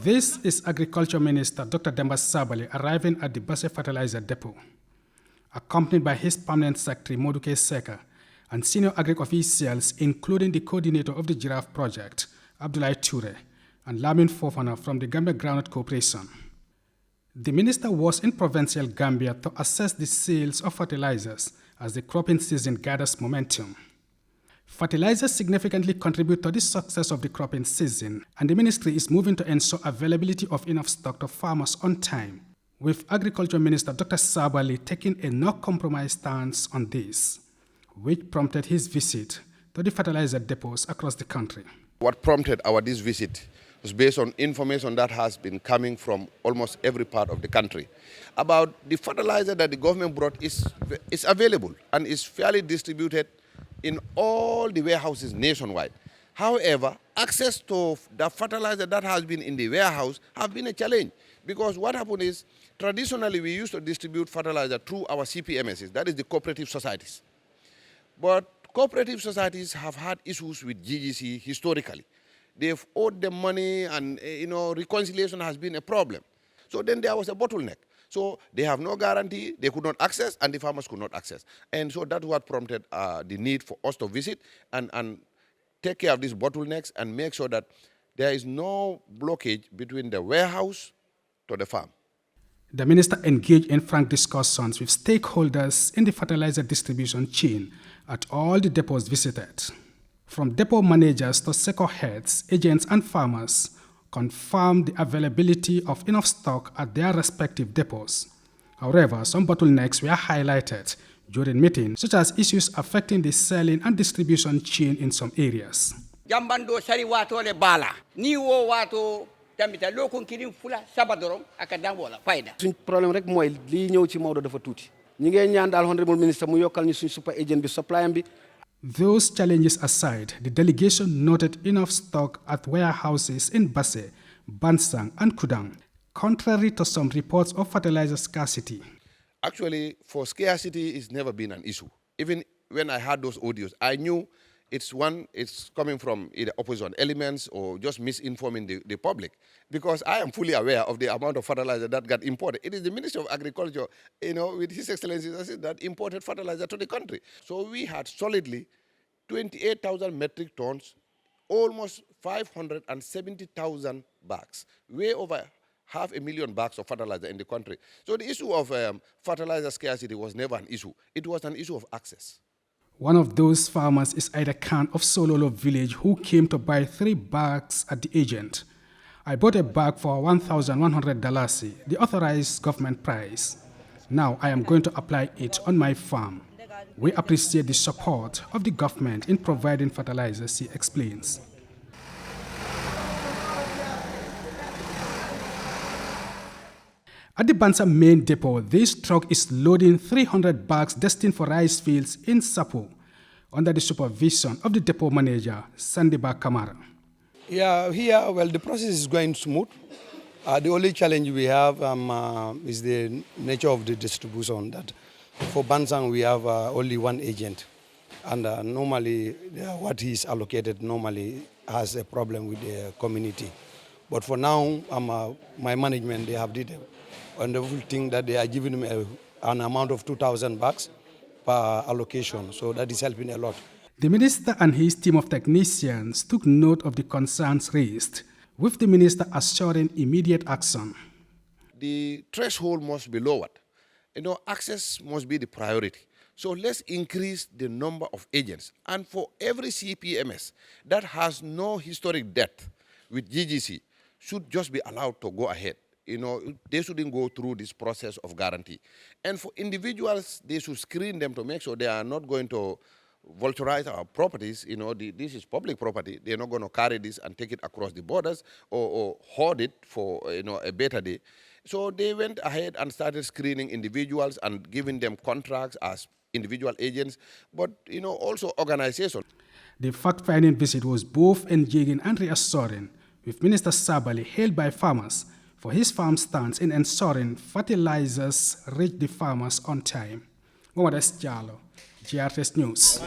This is Agriculture Minister Dr. Demba Sabally arriving at the Basse Fertilizer Depot, accompanied by his permanent secretary Modou S and senior agric officials, including the coordinator of the Giraffe project, Abdoulaye Toure, and Lamin Fofana from the Gambia Groundnut Corporation. The minister was in provincial Gambia to assess the sales of fertilizers as the cropping season gathers momentum. Fertilizers significantly contribute to the success of the cropping season, and the ministry is moving to ensure availability of enough stock to farmers on time, with Agriculture Minister Dr. Sabally taking a no-compromise stance on this, which prompted his visit to the fertilizer depots across the country. What prompted this visit was based on information that has been coming from almost every part of the country about the fertilizer that the government brought is available and is fairly distributed in all the warehouses nationwide. However, access to the fertilizer that has been in the warehouse have been a challenge, because what happened is traditionally we used to distribute fertilizer through our CPMSs, that is the cooperative societies. But cooperative societies have had issues with GGC historically. They've owed them money, and reconciliation has been a problem. So then there was a bottleneck. So they have no guarantee, they could not access, and the farmers could not access. And so that's what prompted the need for us to visit and take care of these bottlenecks and make sure that there is no blockage between the warehouse to the farm. The minister engaged in frank discussions with stakeholders in the fertilizer distribution chain at all the depots visited. From depot managers to sector heads, agents and farmers confirmed the availability of enough stock at their respective depots. However, some bottlenecks were highlighted during meetings, such as issues affecting the selling and distribution chain in some areas. Jambando sari wato le bala ni wo wato tambita lokon kirim fula sabadorom akadambola fayda. Suñ problème rek moy li ñew ci Maodo dafa tuti. Ñi ngay ñaan dal honorable minister mu yokal ñu suñ super agent bi supply bi. Those challenges aside, the delegation noted enough stock at warehouses in Basse, Bansang and Kudang, contrary to some reports of fertilizer scarcity. Actually, for scarcity, it's never been an issue. Even when I heard those audios, I knew it's coming from either opposition elements or just misinforming the public, because I am fully aware of the amount of fertilizer that got imported. It is the Minister of Agriculture, with His Excellency, that imported fertilizer to the country. So we had solidly 28,000 metric tons, almost 570,000 bags, way over 500,000 bags of fertilizer in the country. So the issue of fertilizer scarcity was never an issue. It was an issue of access. One of those farmers is Ida Khan of Sololo village, who came to buy 3 bags at the agent. I bought a bag for $1,100, the authorized government price. Now I am going to apply it on my farm. We appreciate the support of the government in providing fertilizers, he explains. At the Bansa main depot, this truck is loading 300 bags destined for rice fields in Sapo, under the supervision of the depot manager, Sandiba Kamara. Yeah, here, well, the process is going smooth. The only challenge we have is the nature of the distribution. That for Bansang, we have only one agent. And normally, what is allocated normally has a problem with the community. But for now, my management, they have did a wonderful thing that they are giving me an amount of 2,000 bags per allocation. So that is helping a lot. The minister and his team of technicians took note of the concerns raised, with the minister assuring immediate action. The threshold must be lowered. Access must be the priority. So let's increase the number of agents. And for every CPMS that has no historic debt with GGC should just be allowed to go ahead. They shouldn't go through this process of guarantee. And for individuals, they should screen them to make sure they are not going to vulturize our properties. This is public property. They're not going to carry this and take it across the borders or hoard it for a better day. So they went ahead and started screening individuals and giving them contracts as individual agents, but also organization. The fact-finding visit was both engaging and reassuring, with Minister Sabally hailed by farmers for his firm stance in ensuring fertilizers reach the farmers on time. Modou S, Jallow, GRTS News.